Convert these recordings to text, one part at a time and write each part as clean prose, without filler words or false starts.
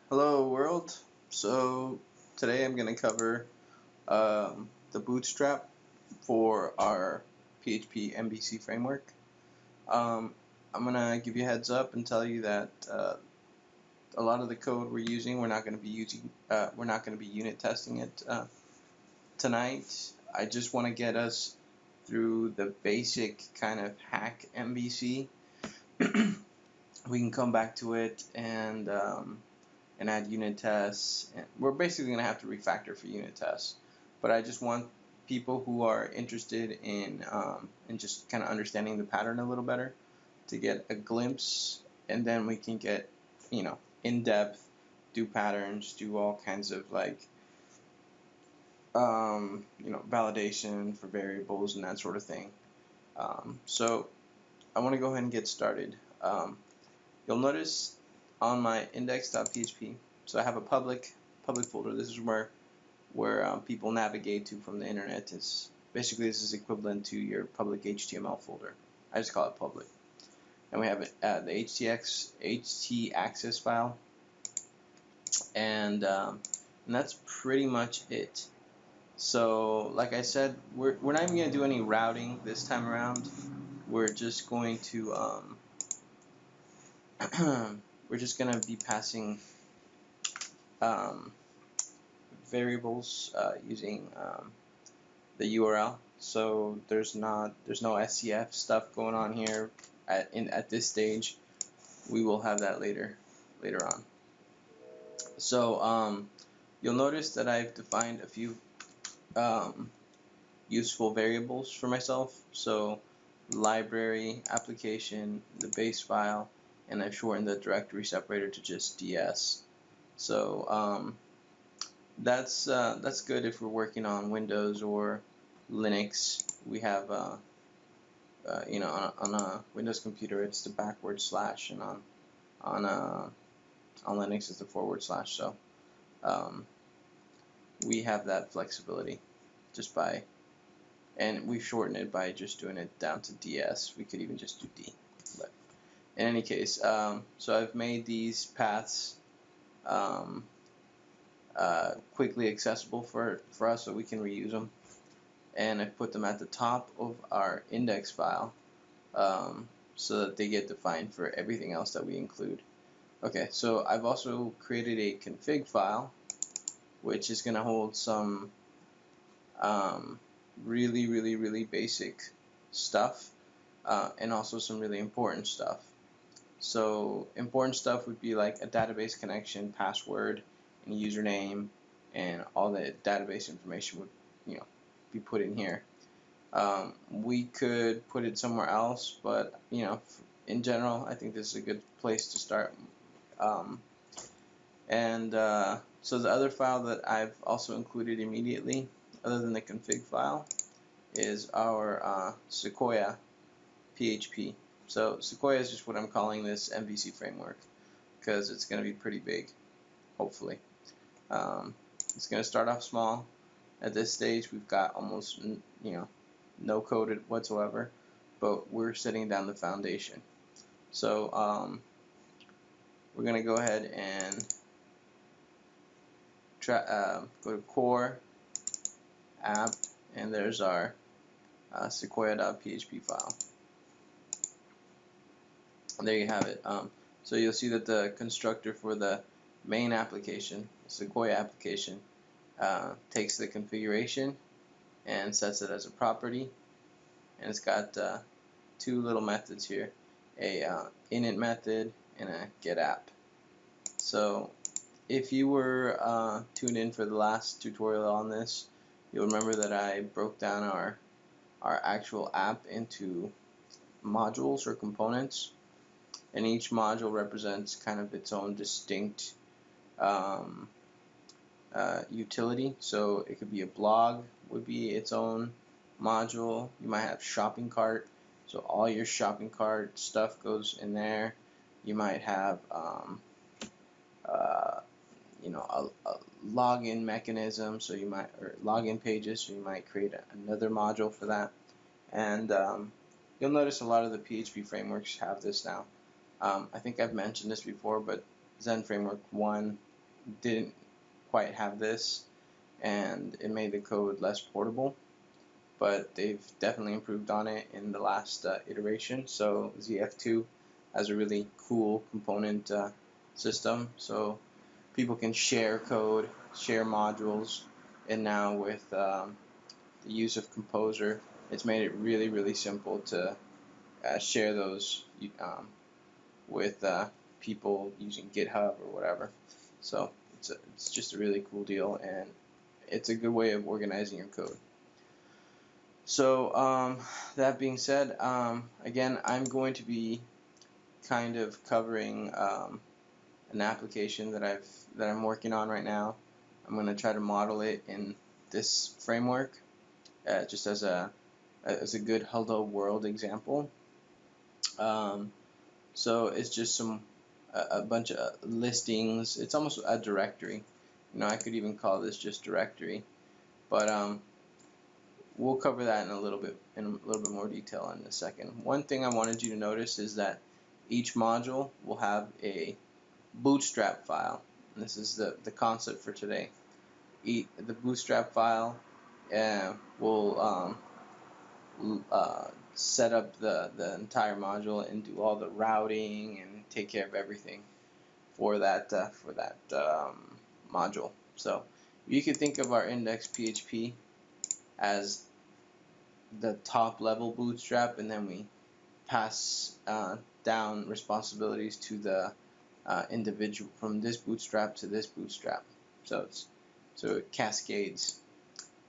Hello world. So today I'm going to cover the Bootstrap for our PHP MVC framework. I'm going to give you a heads up and tell you that a lot of the code we're using, we're not going to be unit testing it tonight. I just want to get us through the basic kind of hack MVC. We can come back to it and add unit tests. And we're basically going to have to refactor for unit tests. But I just want people who are interested in just kind of understanding the pattern a little better to get a glimpse, and then we can get, in depth, do patterns, do all kinds of validation for variables and that sort of thing. So I want to go ahead and get started. You'll notice on my index.php, so I have a public folder. This is where people navigate to from the internet. This is equivalent to your public HTML folder. I just call it public. And we have the htaccess file, and that's pretty much it. So, like I said, we're not even going to do any routing this time around. We're just going to we're just going to be passing variables using the URL. So there's no SCF stuff going on here at this stage. We will have that later on. So you'll notice that I've defined a few useful variables for myself. So library, application, the base file, and I've shortened the directory separator to just DS. So that's good if we're working on Windows or Linux. We have on a Windows computer it's the backward slash, and on Linux it's the forward slash. So we have that flexibility and we've shortened it by just doing it down to DS. We could even just do D. But in any case, so I've made these paths quickly accessible for us so we can reuse them. And I've put them at the top of our index file so that they get defined for everything else that we include. Okay, so I've also created a config file, which is going to hold some really basic stuff and also some really important stuff. So important stuff would be like a database connection, password, and username, and all the database information would be put in here. We could put it somewhere else, but in general, I think this is a good place to start. So the other file that I've also included immediately, other than the config file, is our Sequoia PHP. So Sequoia is just what I'm calling this MVC framework, because it's going to be pretty big, hopefully. It's going to start off small. At this stage, we've got almost no code whatsoever, but we're setting down the foundation. So we're going to go ahead and go to core, app, and there's our sequoia.php file. There you have it. So you'll see that the constructor for the main application, the Sequoia application, takes the configuration and sets it as a property, and it's got two little methods here, a init method and a getApp. So if you were tuned in for the last tutorial on this, you'll remember that I broke down our actual app into modules or components, and each module represents kind of its own distinct utility. So it could be a blog, would be its own module. You might have shopping cart, so all your shopping cart stuff goes in there. You might have a login mechanism, so or login pages, so you might create another module for that. And you'll notice a lot of the PHP frameworks have this now. I think I've mentioned this before, but Zen Framework 1 didn't quite have this, and it made the code less portable, but they've definitely improved on it in the last iteration. So ZF2 has a really cool component system, so people can share code, share modules, and now with the use of Composer, it's made it really simple to share those with people using GitHub or whatever. So it's just a really cool deal, and it's a good way of organizing your code. So that being said, again, I'm going to be kind of covering an application that I'm working on right now. I'm going to try to model it in this framework, just as a good hello world example. So it's just a bunch of listings. It's almost a directory. I could even call this just directory, but we'll cover that in a little bit more detail in a second. One thing I wanted you to notice is that each module will have a Bootstrap file. And this is the concept for today. The Bootstrap file will set up the entire module and do all the routing and take care of everything for that module. So you could think of our index PHP as the top level Bootstrap, and then we pass down responsibilities to the individual from this Bootstrap to this Bootstrap. So it cascades.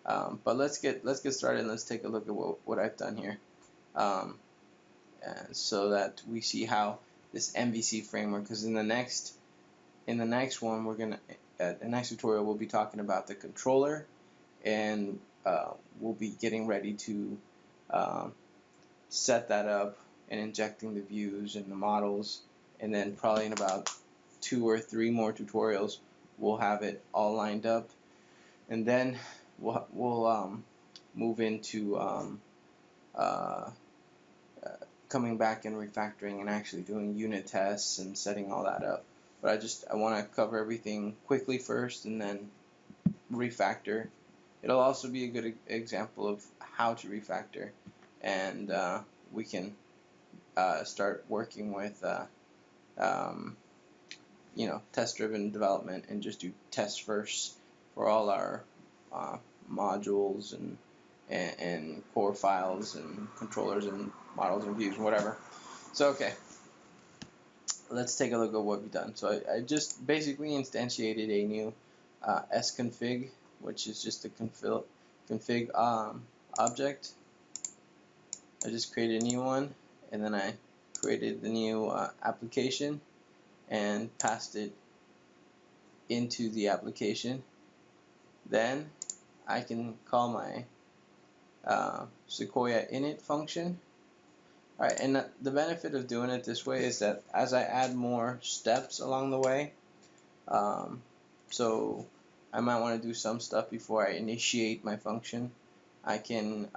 But let's get started and let's take a look at what I've done here, and so that we see how this MVC framework. Because in the next one, the next tutorial we'll be talking about the controller, and we'll be getting ready to set that up and injecting the views and the models, and then probably in about 2 or 3 more tutorials we'll have it all lined up, and then we'll move into coming back and refactoring and actually doing unit tests and setting all that up. But I want to cover everything quickly first and then refactor. It'll also be a good example of how to refactor, and we can start working with test-driven development and just do tests first for all our modules and core files and controllers and models and views and whatever. So okay, let's take a look at what we've done. So I just basically instantiated a new sconfig, which is just a config object. I just created a new one, and then I created the new application and passed it into the application. Then I can call my Sequoia init function. Alright, and the benefit of doing it this way is that as I add more steps along the way, so I might want to do some stuff before I initiate my function, I can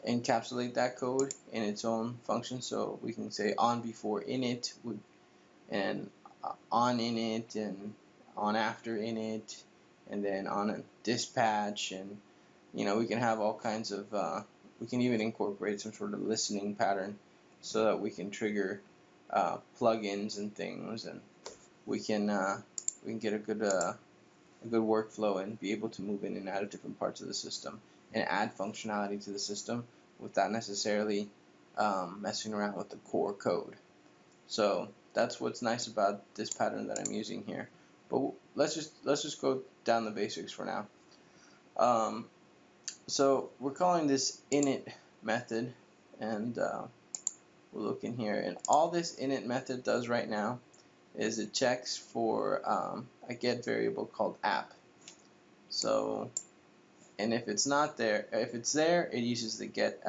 encapsulate that code in its own function. So we can say on before init and on init and on after init, and then on a dispatch, and we can have all kinds of we can even incorporate some sort of listening pattern so that we can trigger plugins and things, and we can get a good workflow and be able to move in and out of different parts of the system and add functionality to the system without necessarily messing around with the core code. So that's what's nice about this pattern that I'm using here. But let's just go down the basics for now. So we're calling this init method, and we'll look in here, and all this init method does right now is it checks for a get variable called app. So, and if it's not there, if it's there, it uses the get,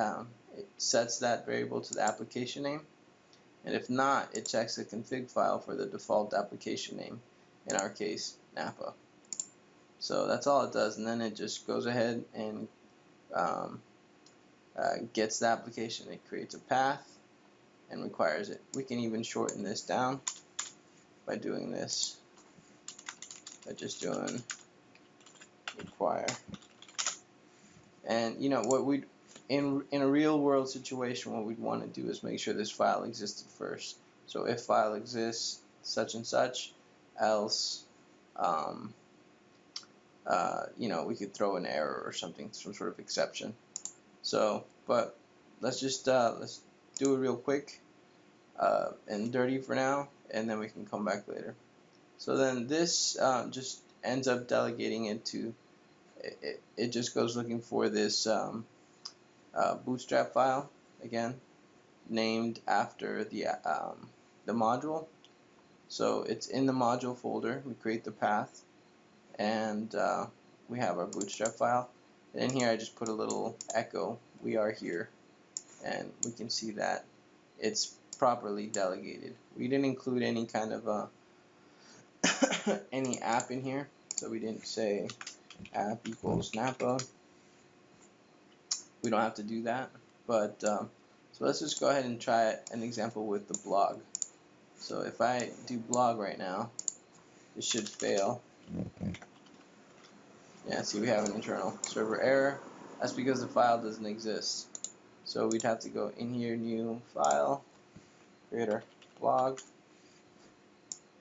it sets that variable to the application name, and if not, it checks the config file for the default application name, in our case, Napa. So that's all it does, and then it just goes ahead and gets the application. It creates a path and requires it. We can even shorten this down by doing this, by just doing require. And you know what we'd in a real world situation, what we'd want to do is make sure this file existed first. So if file exists such and such, else you know, we could throw an error or something, some sort of exception. So, but let's just let's do it real quick and dirty for now, and then we can come back later. So then this just ends up delegating it to it just goes looking for this Bootstrap file, again named after the module. So it's in the module folder. We create the path, and we have our Bootstrap file. And in here I just put a little echo, we are here, and we can see that it's properly delegated. We didn't include any kind of any app in here, so we didn't say app equals Napa. We don't have to do that, but so let's just go ahead and try an example with the blog. So if I do blog right now, it should fail. Yeah, see, we have an internal server error. That's because the file doesn't exist. So we'd have to go in here, new file, create our blog,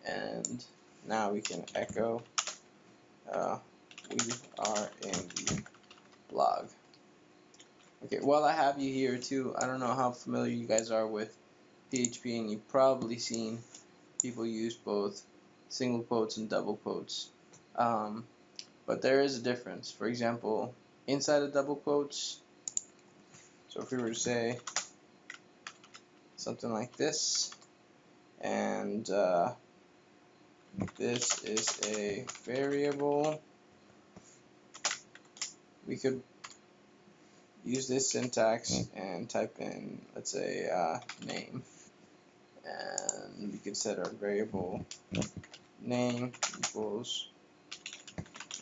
and now we can echo we are in the blog. Okay, while I have you here too, I don't know how familiar you guys are with PHP, and you've probably seen people use both single quotes and double quotes. But there is a difference. For example, inside of double quotes, so if we were to say something like this, and this is a variable, we could use this syntax and type in, let's say, name, and we could set our variable name equals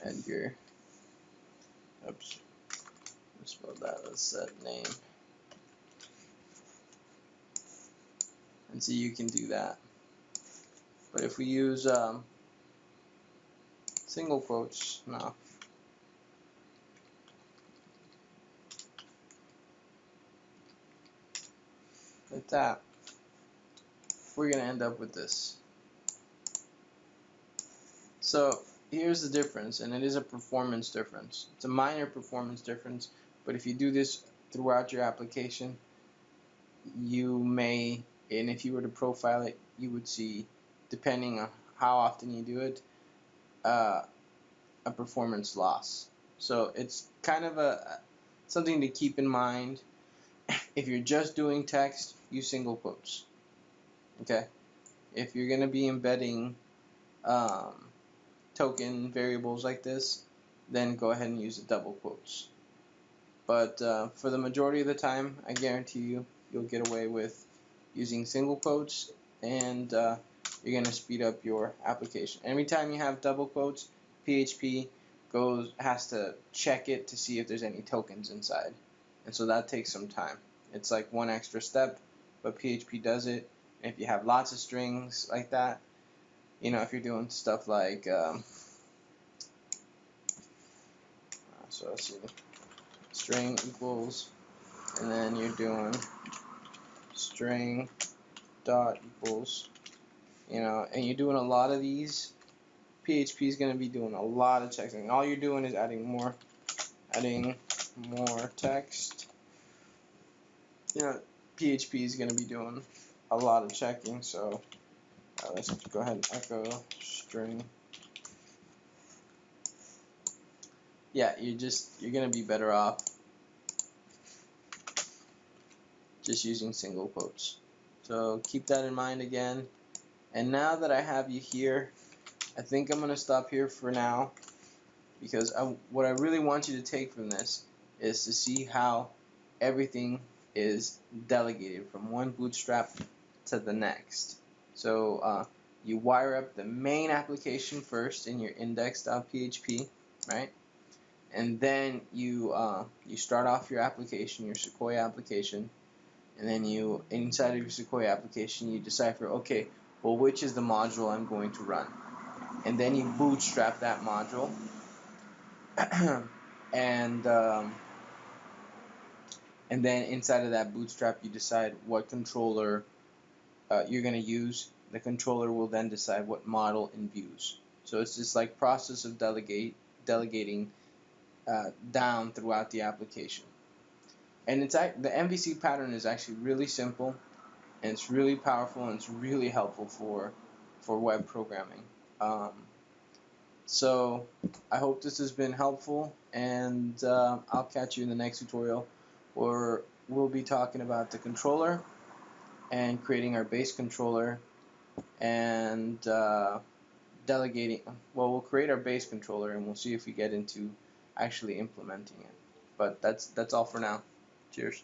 Edgar. Oops, let's spell that. Let's set name, and see, you can do that. But if we use single quotes, no. Like that, we're going to end up with this. So here's the difference, and it is a performance difference. It's a minor performance difference, but if you do this throughout your application, you may, and if you were to profile it, you would see, depending on how often you do it, a performance loss. So it's kind of something to keep in mind. If you're just doing text, use single quotes. Okay. If you're going to be embedding token variables like this, then go ahead and use the double quotes. But for the majority of the time, I guarantee you'll get away with using single quotes, and you're going to speed up your application. Every time you have double quotes, PHP has to check it to see if there's any tokens inside, and so that takes some time. It's like one extra step, but PHP does it. And if you have lots of strings like that, you know, if you're doing stuff like so let's see, string equals, and then you're doing string dot equals, you know, and you're doing a lot of these, PHP is going to be doing a lot of checks, and all you're doing is adding more text. You know, PHP is going to be doing a lot of checking, so let's go ahead and echo string. Yeah, you're going to be better off just using single quotes. So keep that in mind again. And now that I have you here, I think I'm going to stop here for now, because what I really want you to take from this is to see how everything is delegated from one Bootstrap to the next. So you wire up the main application first in your index.php, right? And then you start off your application, your Sequoia application, and then inside of your Sequoia application, you decipher, okay, well, which is the module I'm going to run? And then you bootstrap that module, and then inside of that bootstrap you decide what controller you're going to use. The controller will then decide what model and views. So it's this like process of delegating down throughout the application. And the MVC pattern is actually really simple, and it's really powerful, and it's really helpful for web programming. So I hope this has been helpful, and I'll catch you in the next tutorial where we'll be talking about the controller and creating our base controller and delegating. Well, we'll create our base controller and we'll see if we get into actually implementing it. But that's all for now. Cheers.